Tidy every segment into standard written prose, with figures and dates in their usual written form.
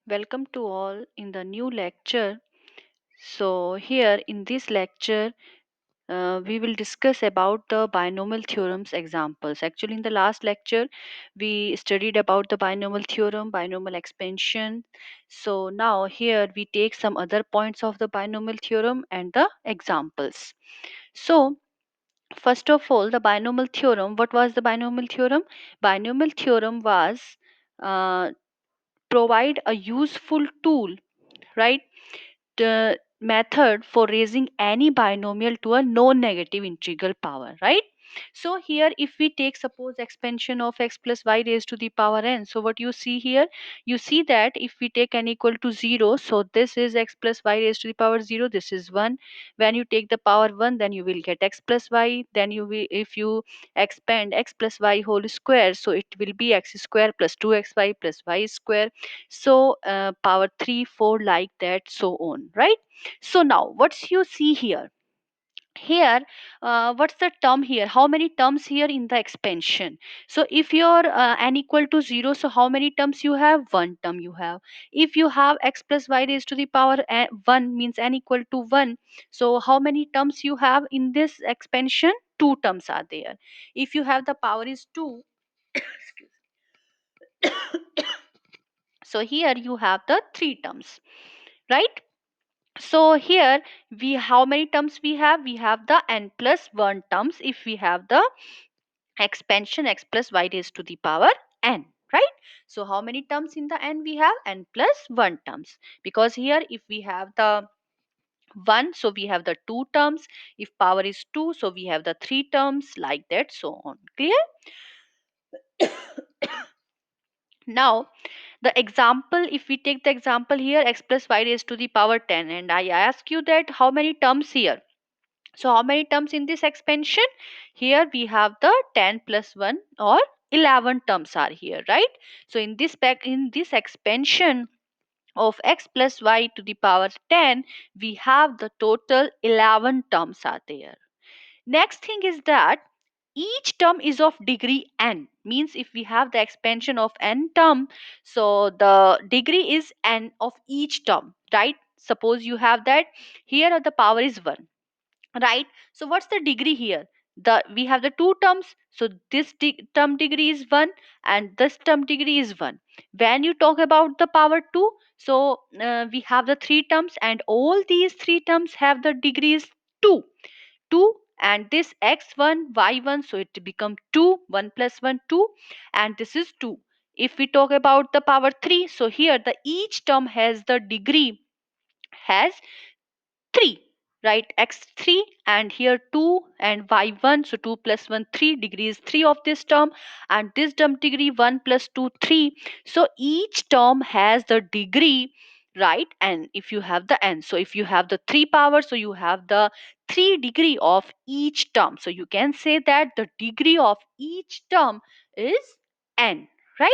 Welcome to all in the new lecture. So here in this lecture, we will discuss about the binomial theorems examples. Actually, in the last lecture, we studied about the binomial theorem, binomial expansion. So now here we take some other points of the binomial theorem and the examples. So first of all, the binomial theorem. What was the binomial theorem? Binomial theorem was provide a useful tool, right? The method for raising any binomial to a non-negative integral power, right? So here if we take suppose expansion of x plus y raised to the power n, so what you see here, you see that if we take n equal to 0, so this is x plus y raised to the power 0, this is 1. When you take the power 1, then you will get x plus y, then you will, if you expand x plus y whole square, so it will be x square plus 2xy plus y square, so power 3 4 like that, so on, right? So now what you see here, what's the term here, how many terms here in the expansion? So if your n equal to 0, so how many terms you have? One term you have. If you have x plus y raised to the power 1 means n equal to 1, so how many terms you have in this expansion? Two terms are there. If you have the power is 2, so here you have the three terms, right? So here we, how many terms we have the n plus 1 terms if we have the expansion x plus y raised to the power n, right? So how many terms in the n we have? N plus 1 terms, because here if we have the 1, so we have the 2 terms. If power is 2, so we have the 3 terms, like that, so on. Clear? Now the example, if we take the example here, x plus y raised to the power 10, and I ask you that how many terms here. So how many terms in this expansion? Here we have the 10 plus 1 or 11 terms are here, right? So in this in this expansion of x plus y to the power 10, we have the total 11 terms are there. Next thing is that each term is of degree n, means if we have the expansion of n term, so the degree is n of each term, right? Suppose you have that here the power is 1, right? So what's the degree here? The we have the two terms, so this term degree is 1 and this term degree is 1. When you talk about the power 2, so we have the three terms and all these three terms have the degrees 2, 2, and this x1 y1, so it become 2, 1 plus 1 2, and this is 2. If we talk about the power 3, so here the each term has the degree has 3, right? X3, and here 2 and y1, so 2 plus 1 3, degree is 3 of this term, and this term degree 1 plus 2 3. So each term has the degree, right? And if you have the n, so if you have the 3 power, so you have the 3 degree of each term, so you can say that the degree of each term is n, right?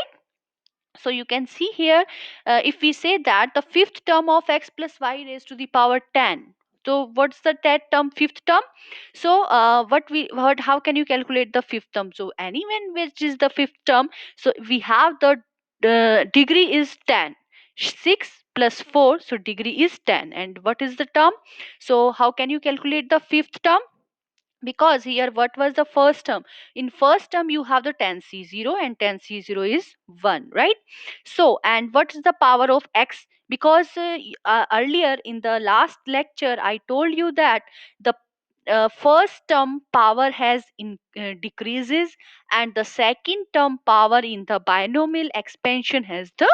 So you can see here, if we say that the fifth term of x plus y raised to the power 10, so what's the that term, fifth term? So what how can you calculate the fifth term? So anyone which is the fifth term, so we have the degree is 10, 6 plus 4, so degree is 10. And what is the term? So how can you calculate the fifth term? Because here what was the first term? In first term you have the 10c0, and 10c0 is 1, right? So and what is the power of x? Because earlier in the last lecture I told you that the first term power has decreases, and the second term power in the binomial expansion has the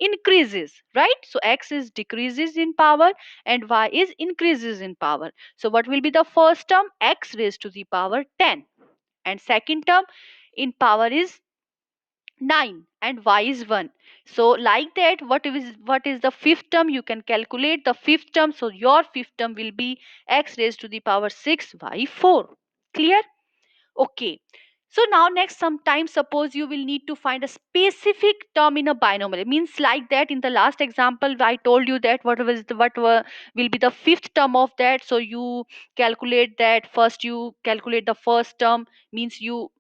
increases, right? So x is decreases in power and y is increases in power. So what will be the first term? X raised to the power 10, and second term in power is 9, and y is 1. So like that, what is the fifth term? You can calculate the fifth term. So your fifth term will be x raised to the power 6 y 4. Clear? Okay. So now next, sometimes suppose you will need to find a specific term in a binomial. It means like that in the last example I told you that will be the fifth term of that. So you calculate that first, you calculate the first term, means you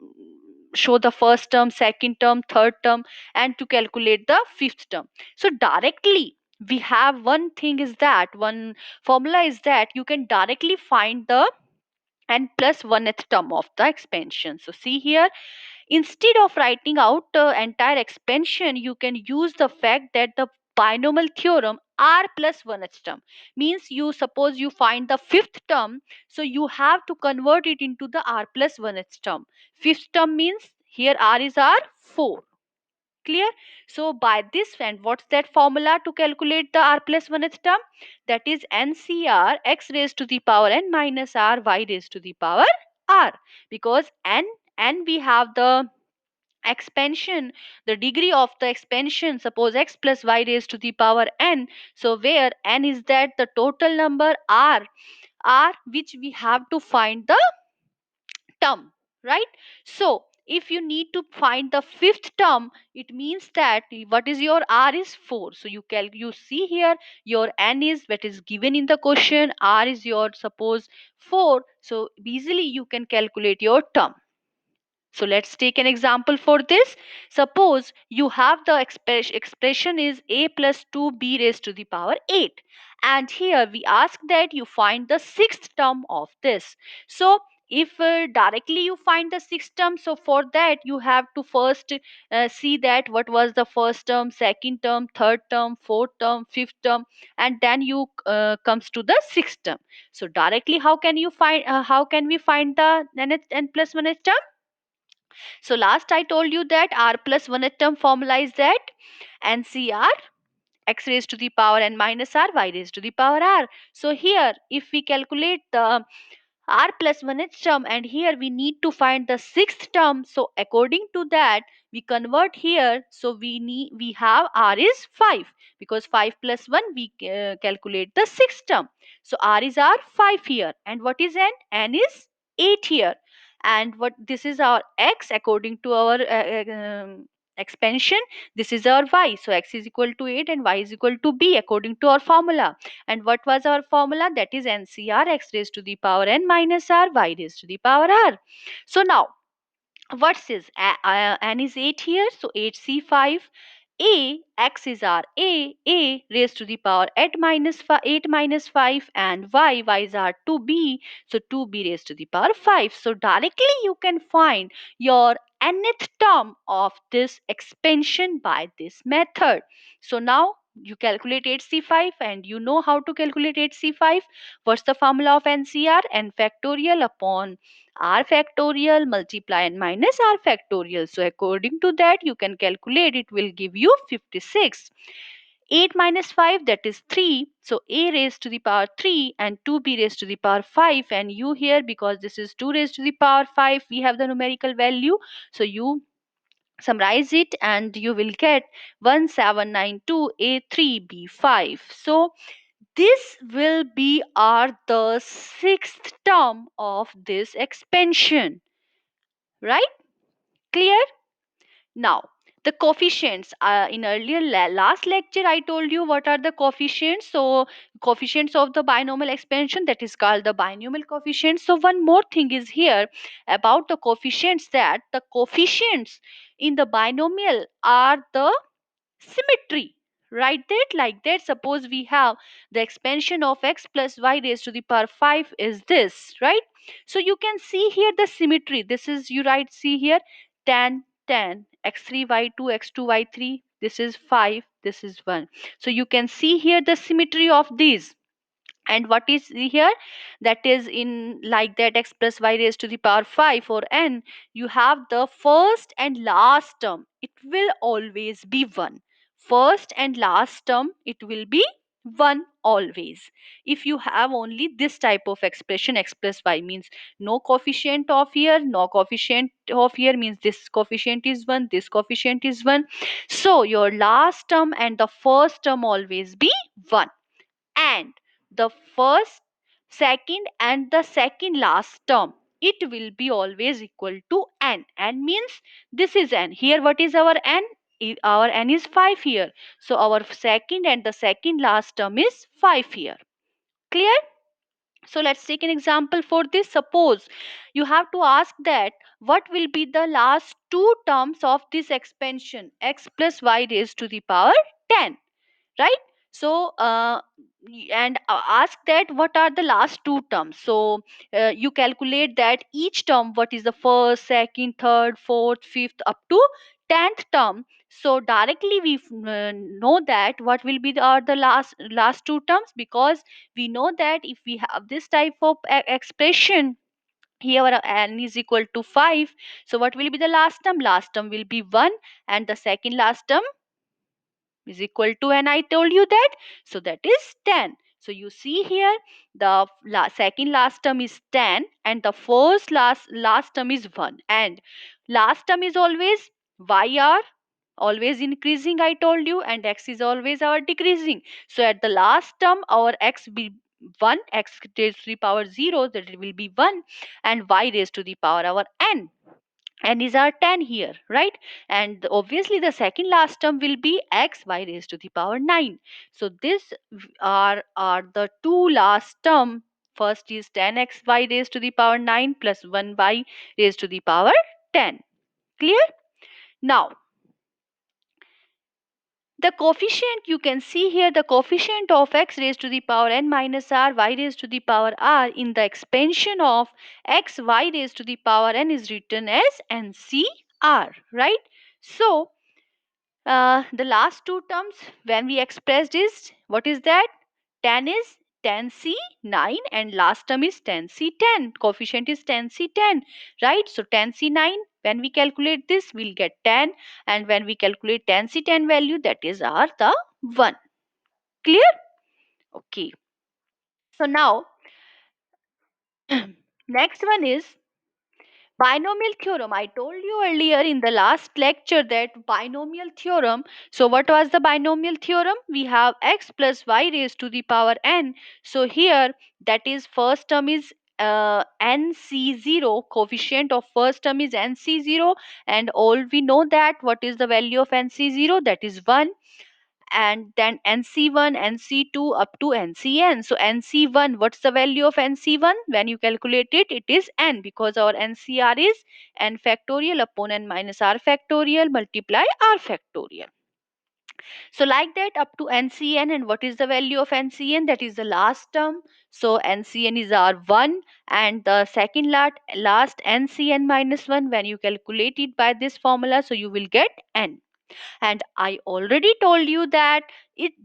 show the first term, second term, third term, and to calculate the fifth term. So directly we have one thing is that one formula is that you can directly find the n plus 1th term of the expansion. So see here, instead of writing out the entire expansion, you can use the fact that the binomial theorem r plus 1th term means, you suppose you find the fifth term, so you have to convert it into the r plus 1th term. Fifth term means here r is r 4. Clear? So by this, and what's that formula to calculate the r plus 1th term? That is ncr x raised to the power n minus r y raised to the power r. Because n we have the expansion, the degree of the expansion, suppose x plus y raised to the power n. So where n is that the total number, r which we have to find the term, right? So if you need to find the fifth term, it means that what is your r is 4. So you see here, your n is what is given in the question, r is your suppose 4, so easily you can calculate your term. So let's take an example for this. Suppose you have the expression is a plus 2b raised to the power 8. And here we ask that you find the sixth term of this. So if directly you find the sixth term, so for that you have to first see that what was the first term, second term, third term, fourth term, fifth term, and then you comes to the sixth term. So directly how can we find the n plus 1 term? So last I told you that r plus 1 term formula is that NCR x raised to the power n minus r y raised to the power r. So here if we calculate the r plus 1th term, and here we need to find the sixth term, so according to that we convert here, so we have r is 5, because 5 plus 1 we calculate the sixth term. So r is r 5 here, and what is n is 8 here. And what this is our x according to our expansion, this is our y, so x is equal to 8 and y is equal to b according to our formula. And what was our formula? That is ncr x raised to the power n minus r y raised to the power r. So now what's this? N is 8 here, so 8c5. A x is our a raised to the power 8 minus 5, and y is our 2b, so 2b raised to the power 5. So directly you can find your nth term of this expansion by this method. So now you calculate 8c5, and you know how to calculate 8c5. What's the formula of ncr? N factorial upon r factorial multiply n minus r factorial. So according to that you can calculate, it will give you 56. 8 minus 5, that is 3, so a raised to the power 3 and 2b raised to the power 5, and you here, because this is 2 raised to the power 5, we have the numerical value, so you summarize it and you will get 1792a3b5. So this will be our the sixth term of this expansion, right? Clear? Now the coefficients, in earlier last lecture I told you what are the coefficients. So coefficients of the binomial expansion, that is called the binomial coefficients. So one more thing is here about the coefficients, that the coefficients in the binomial are the symmetry. Write that like that. Suppose we have the expansion of x plus y raised to the power 5 is this, right? So you can see here the symmetry. This is, you write, see here, tan x3 y2 x2 y3, this is 5, this is 1. So you can see here the symmetry of these. And what is here? That is in like that x plus y raised to the power 5 or n, you have the first and last term, it will always be 1. First and last term, it will be 1 always. If you have only this type of expression, x plus y means no coefficient of here, no coefficient of here, means this coefficient is 1, this coefficient is 1. So your last term and the first term always be 1, and the first, second and the second last term, it will be always equal to n. N means this is n. Here what is our n? Our n is 5 here. So our second and the second last term is 5 here. Clear? So let's take an example for this. Suppose you have to ask that what will be the last two terms of this expansion x plus y raised to the power 10, right? So and ask that what are the last two terms. So you calculate that each term, what is the first, second, third, fourth, fifth, up to 10th term. So directly we know that what will be the last two terms, because we know that if we have this type of expression here, our n is equal to 5. So what will be the last term? Last term will be 1, and the second last term is equal to, and I told you that, so that is 10. So you see here, the second last term is 10 and the first last term is 1, and last term is always yr, always increasing, I told you, and x is always our decreasing. So at the last term our x be 1, x raised to the power 0, that it will be 1, and y raised to the power our n, and is our 10 here, right? And obviously the second last term will be x y raised to the power 9. So this are the two last term. First is 10x y raised to the power 9 plus 1 y raised to the power 10. Clear? Now the coefficient, you can see here, the coefficient of x raised to the power n minus r y raised to the power r in the expansion of x y raised to the power n is written as ncr, right? So the last two terms when we expressed is, what is that? 10 is 10c 9 and last term is 10c 10. Coefficient is 10c 10, right? So 10c 9, when we calculate this, we'll get 10, and when we calculate 10c 10 value, that is our the 1. Clear? Okay. So now next one is binomial theorem. I told you earlier in the last lecture that binomial theorem. So what was the binomial theorem? We have x plus y raised to the power n. So here, that is first term is nc0, coefficient of first term is nc0, and all we know that what is the value of nc0, that is 1, and then nc1 nc2 up to ncn. So nc1, what's the value of nc1? When you calculate it, it is n, because our ncr is n factorial upon n minus r factorial multiply r factorial. So like that up to ncn, and what is the value of ncn? That is the last term. So ncn is our 1, and the second last ncn minus 1, when you calculate it by this formula, so you will get n. And I already told you that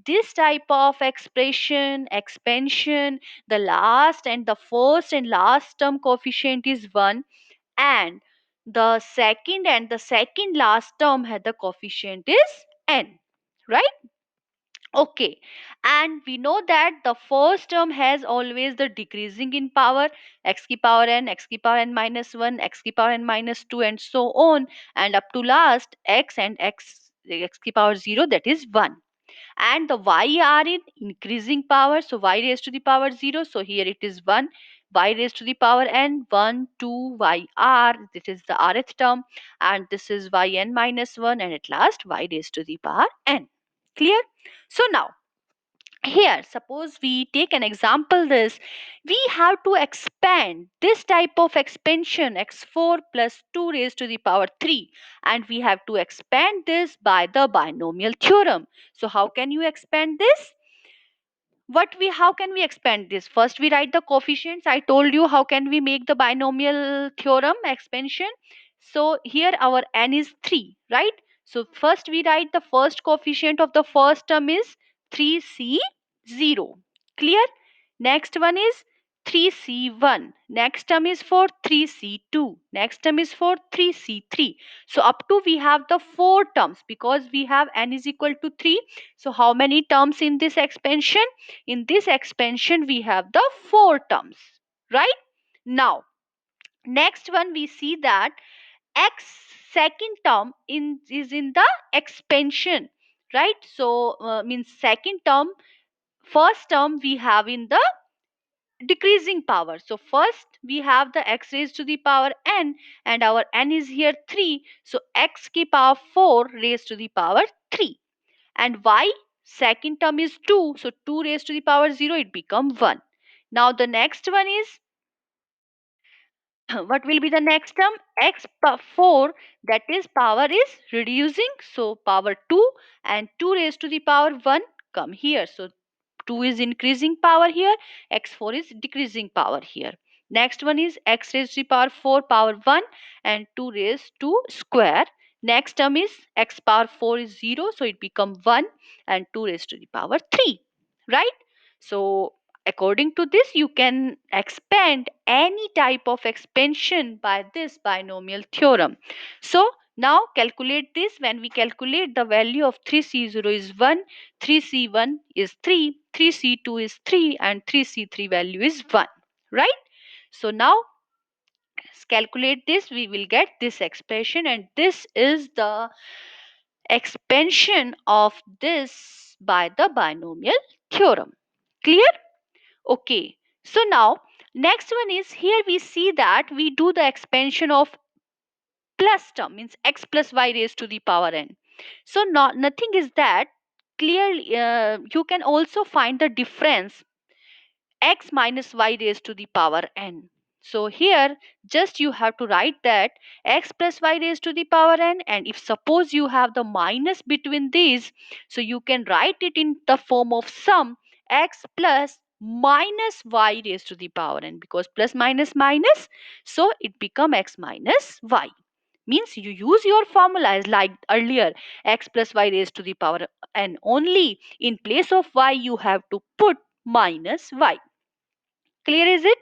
this type of expansion, the last and the first and last term coefficient is 1, and the second last term had the coefficient is n, right? Okay, and we know that the first term has always the decreasing in power, x ki power n, x ki power n minus 1, x ki power n minus 2, and so on, and up to last x and x ki power 0, that is 1. And the y are in increasing power, so y raised to the power 0, so here it is 1, y raised to the power n, 1, 2, y r, this is the rth term, and this is yn minus 1, and at last y raised to the power n. Clear? So now here, suppose we take an example this, we have to expand this type of expansion x4 plus 2 raised to the power 3, and we have to expand this by the binomial theorem. So how can you expand this? How can we expand this? First we write the coefficients. I told you how can we make the binomial theorem expansion. So here our n is 3, right? So first we write the first coefficient of the first term is 3c0. Clear? Next one is 3c1. Next term is for 3c2. Next term is for 3c3. So up to we have the four terms, because we have n is equal to 3. So how many terms in this expansion? In this expansion we have the four terms, right? Now next one, we see that x second term is in the expansion, right? So means second term, first term we have in the decreasing power. So first we have the x raised to the power n, and our n is here 3, so x ki power 4 raised to the power 3, and y second term is 2, so 2 raised to the power 0, it become 1. Now the next one is what will be the next term? X power 4, that is power is reducing, so power 2 and 2 raised to the power 1 come here. So 2 is increasing power here, x4 is decreasing power here. Next one is x raised to the power 4 power 1 and 2 raised to square. Next term is x power 4 is 0, so it become 1 and 2 raised to the power 3, right? So according to this, you can expand any type of expansion by this binomial theorem. So now calculate this. When we calculate the value of 3c0 is 1, 3c1 is 3, 3c2 is 3 and 3c3 value is 1, right? So now calculate this, we will get this expression, and this is the expansion of this by the binomial theorem. Clear? Okay, so now next one is, here we see that we do the expansion of plus term, means x plus y raised to the power n. So not nothing is that, clearly you can also find the difference x minus y raised to the power n. So here just you have to write that x plus y raised to the power n, and if suppose you have the minus between these, so you can write it in the form of sum x plus minus y raised to the power n, because plus minus minus, so it become x minus y. Means you use your formulas like earlier, x plus y raised to the power n, only in place of y you have to put minus y. Clear is it?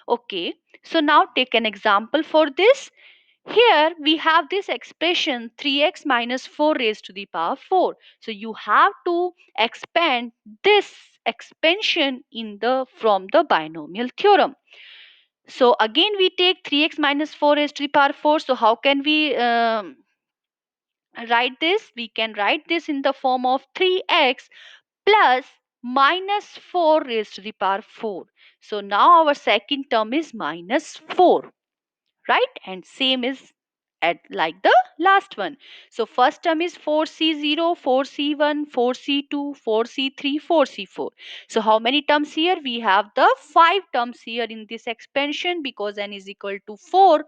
Okay. So now take an example for this. Here we have this expression 3x minus 4 raised to the power 4. So you have to expand this expansion in the from the binomial theorem. So again we take 3x minus 4 raised to the power 4. So how can we write this? We can write this in the form of 3x plus minus 4 raised to the power 4. So now our second term is minus 4, right? And same is at like the last one. So first term is 4c0, 4c1, 4c2, 4c3, 4c4. So how many terms here? We have the 5 terms here in this expansion, because n is equal to 4.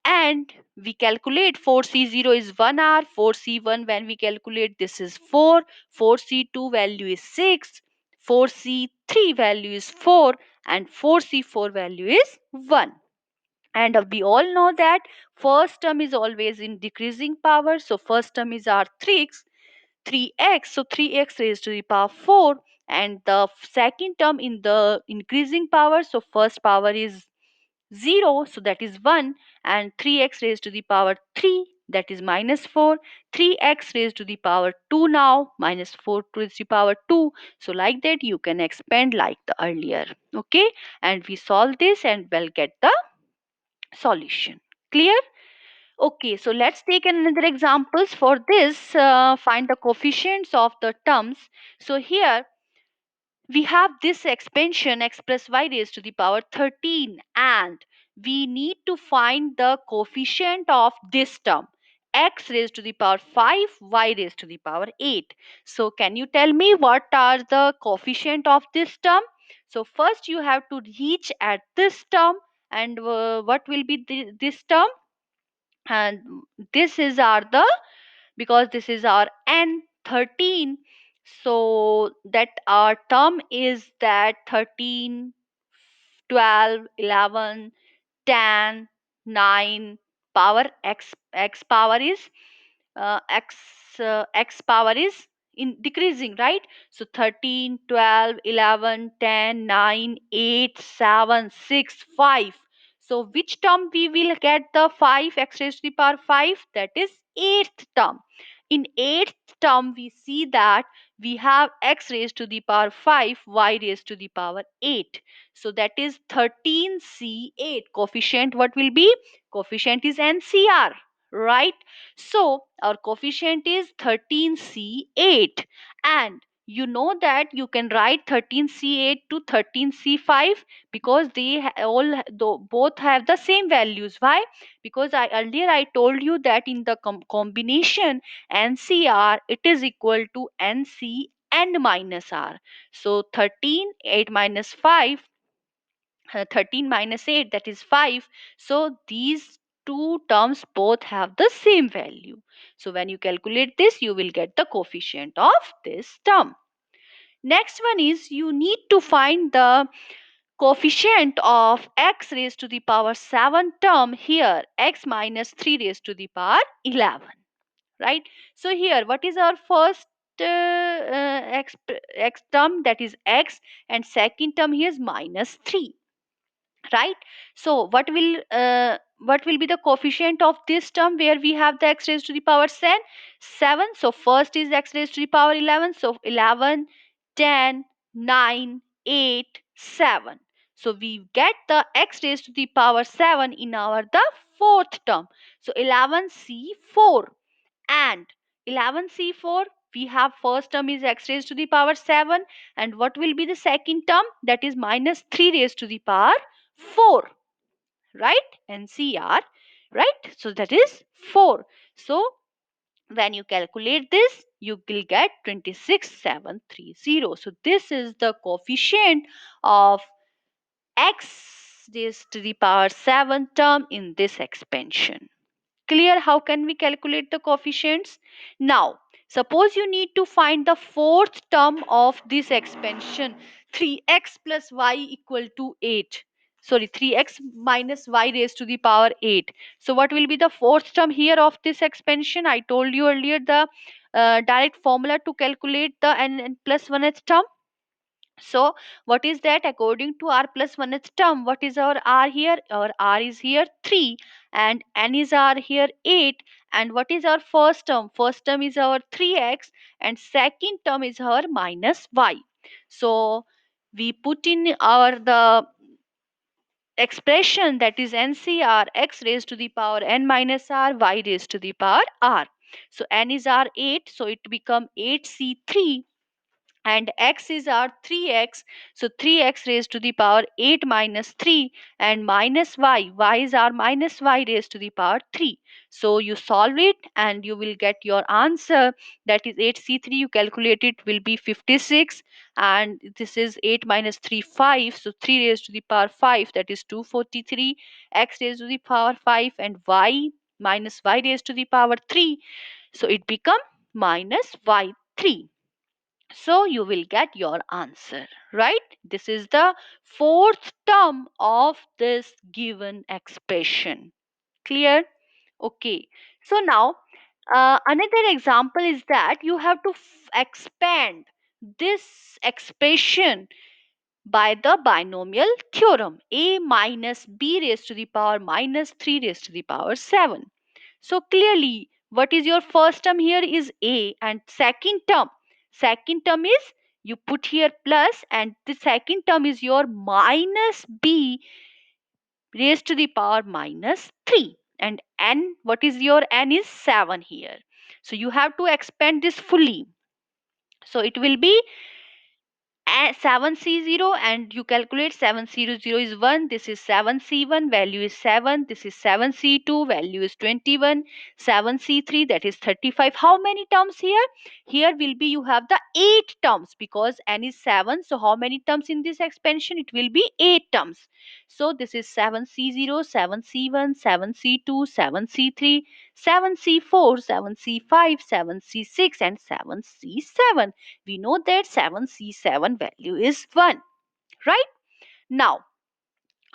And we calculate 4c0 is 1 hour, 4c1 when we calculate this is 4, 4c2 value is 6, 4c3 value is 4 and 4c4 value is 1. And we all know that first term is always in decreasing power, so first term is our 3x, so 3x raised to the power 4, and the second term in the increasing power, so first power is 0, so that is 1, and 3x raised to the power 3, that is minus 4, 3x raised to the power 2 now, minus 4 to the power 2. So like that you can expand like the earlier. Okay, and we solve this and we'll get the solution. Clear? Okay, so let's take another examples for this. Find the coefficients of the terms. So here we have this expansion x plus y raised to the power 13, and we need to find the coefficient of this term, x raised to the power 5, y raised to the power 8. So can you tell me what are the coefficient of this term? So first you have to reach at this term, and what will be this term? And this is our the, because this is our n 13, so that our term is that 13, 12, 11, 10, 9, power x power is x power is in decreasing, right? So 13, 12, 11, 10, 9, 8, 7, 6, 5. So which term we will get the 5 x raised to the power 5? That is eighth term. In eighth term we see that we have x raised to the power 5, y raised to the power 8. So that is 13c8. Coefficient what will be? Coefficient is NCR, right? So our coefficient is 13c8, and you know that you can write 13c8 to 13c5, because they both have the same values. Why? Because I earlier I told you that in the combination NCR it is equal to NC n minus R. So 13, 8 minus 5, 13 minus 8, that is 5. So these two terms both have the same value. So when you calculate this, you will get the coefficient of this term. Next one is you need to find the coefficient of x raised to the power 7 term here, x minus 3 raised to the power 11, right? So here what is our first x term, that is x, and second term here is minus 3, right? So what will be the coefficient of this term where we have the x raised to the power 7? So first is x raised to the power 11, so 11, 10, 9, 8, 7. So we get the x raised to the power 7 in our the fourth term. So 11c4, and 11c4, we have first term is x raised to the power 7, and what will be the second term, that is minus 3 raised to the power 4, right? NCR, right? So that is 4. So when you calculate this, you will get 26730. So this is the coefficient of x raised to the power 7 term in this expansion. Clear how can we calculate the coefficients? Now, suppose you need to find the fourth term of this expansion, 3x plus y equal to 8. Sorry, 3x minus y raised to the power 8. So what will be the fourth term here of this expansion? I told you earlier the direct formula to calculate the n plus 1th term. So what is that? According to r plus 1th term, what is our r here? Our r is here 3, and n is r here 8. And what is our first term? First term is our 3x, and second term is our minus y. So we put in our the expression, that is NCR, x raised to the power n minus r, y raised to the power r. So n is r 8, so it become 8c3, and x is our 3x, so 3x raised to the power 8 minus 3, and minus y is our minus y raised to the power 3. So you solve it and you will get your answer, that is 8c3, you calculate it will be 56, and this is 8 minus 3 5, so 3 raised to the power 5, that is 243, x raised to the power 5, and y minus y raised to the power 3, so it become minus y3. So you will get your answer, right? This is the fourth term of this given expression. Clear? Okay. So now another example is that you have to expand this expression by the binomial theorem, a minus b raised to the power minus 3 raised to the power 7. So clearly, what is your first term here is a, and second term is, you put here plus, and the second term is your minus b raised to the power minus 3, and n, what is your n is 7 here. So you have to expand this fully. So it will be 7c0, and you calculate 700 is 1, this is 7c1, value is 7, this is 7c2, value is 21, 7c3, that is 35. How many terms here? Here will be, you have the 8 terms, because n is 7, so how many terms in this expansion? It will be 8 terms. So this is 7c0, 7c1, 7c2, 7c3, 7c4, 7c5, 7c6, and 7c7. We know that 7c7 value is 1, right? Now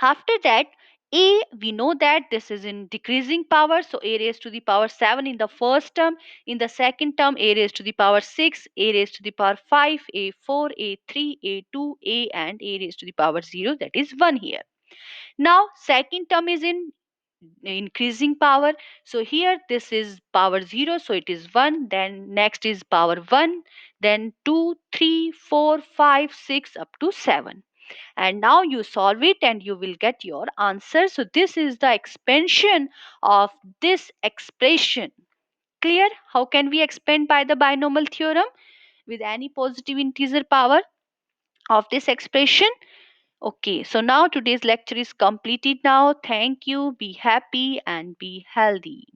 after that, a, we know that this is in decreasing power, so a raised to the power 7 in the first term. In the second term, a raised to the power 6, a raised to the power 5, a4, a3, a2, a, and a raised to the power 0, that is 1 here. Now second term is in increasing power, so here this is power 0, so it is 1, then next is power 1, then 2, 3, 4, 5, 6, up to 7. And now you solve it and you will get your answer. So this is the expansion of this expression. Clear how can we expand by the binomial theorem with any positive integer power of this expression? Okay, so now today's lecture is completed now. Thank you. Be happy and be healthy.